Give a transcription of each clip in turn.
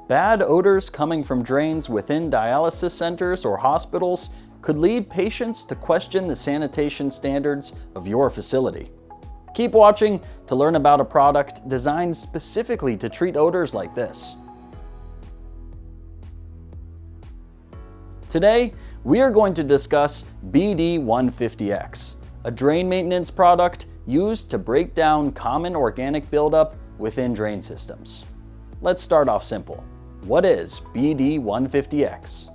Bad odors coming from drains within dialysis centers or hospitals could lead patients to question the sanitation standards of your facility. Keep watching to learn about a product designed specifically to treat odors like this. Today, we are going to discuss BD-150X, a drain maintenance product used to break down common organic buildup within drain systems. Let's start off simple. What is BD-150X?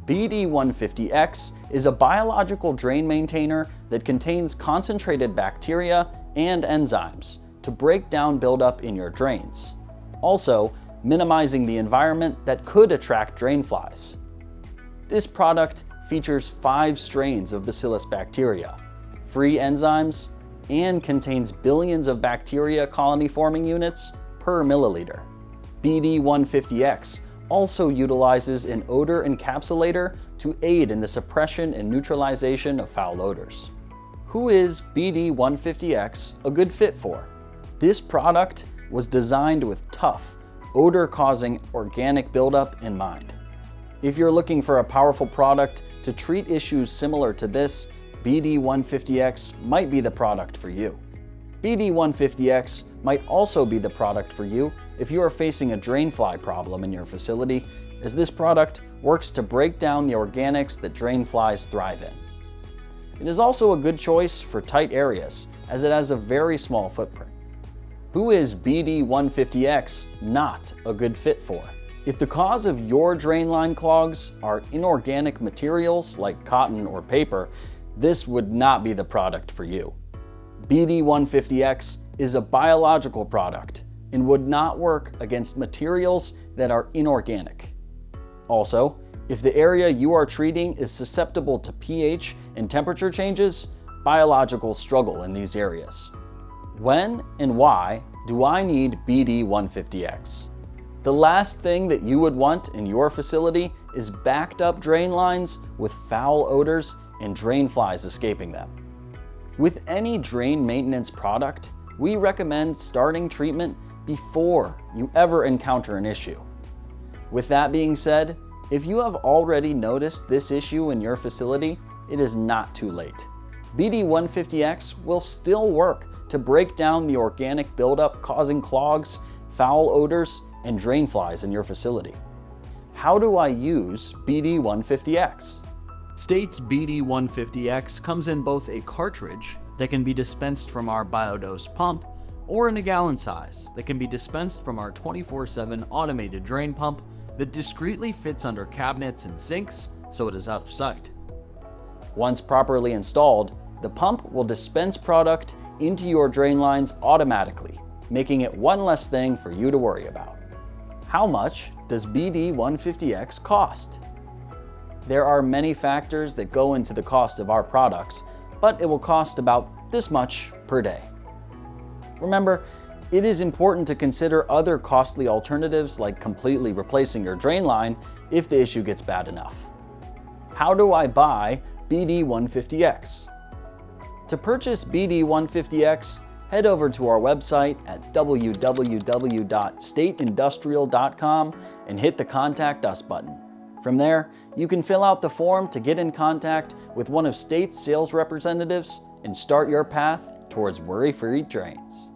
BD-150X is a biological drain maintainer that contains concentrated bacteria and enzymes to break down buildup in your drains, also minimizing the environment that could attract drain flies. This product features 5 strains of Bacillus bacteria, free enzymes, and contains billions of bacteria colony-forming units per milliliter. BD-150X also utilizes an odor encapsulator to aid in the suppression and neutralization of foul odors. Who is BD-150X a good fit for? This product was designed with tough, odor-causing organic buildup in mind. If you're looking for a powerful product to treat issues similar to this, BD-150X might be the product for you. BD-150X might also be the product for you if you are facing a drain fly problem in your facility, as this product works to break down the organics that drain flies thrive in. It is also a good choice for tight areas, as it has a very small footprint. Who is BD-150X not a good fit for? If the cause of your drain line clogs are inorganic materials like cotton or paper, this would not be the product for you. BD-150X is a biological product and would not work against materials that are inorganic. Also, if the area you are treating is susceptible to pH and temperature changes, biologicals struggle in these areas. When and why do I need BD-150X? The last thing that you would want in your facility is backed up drain lines with foul odors and drain flies escaping them. With any drain maintenance product, we recommend starting treatment before you ever encounter an issue. With that being said, if you have already noticed this issue in your facility, it is not too late. BD-150X will still work to break down the organic buildup causing clogs, foul odors, and drain flies in your facility. How do I use BD-150X? State's BD-150X comes in both a cartridge that can be dispensed from our BioDose pump or in a gallon size that can be dispensed from our 24/7 automated drain pump that discreetly fits under cabinets and sinks so it is out of sight. Once properly installed, the pump will dispense product into your drain lines automatically, making it one less thing for you to worry about. How much does BD-150X cost? There are many factors that go into the cost of our products, but it will cost about this much per day. Remember, it is important to consider other costly alternatives like completely replacing your drain line if the issue gets bad enough. How do I buy BD-150X? To purchase BD-150X, head over to our website at www.stateindustrial.com and hit the Contact Us button. From there, you can fill out the form to get in contact with one of State's sales representatives and start your path towards worry-free drains.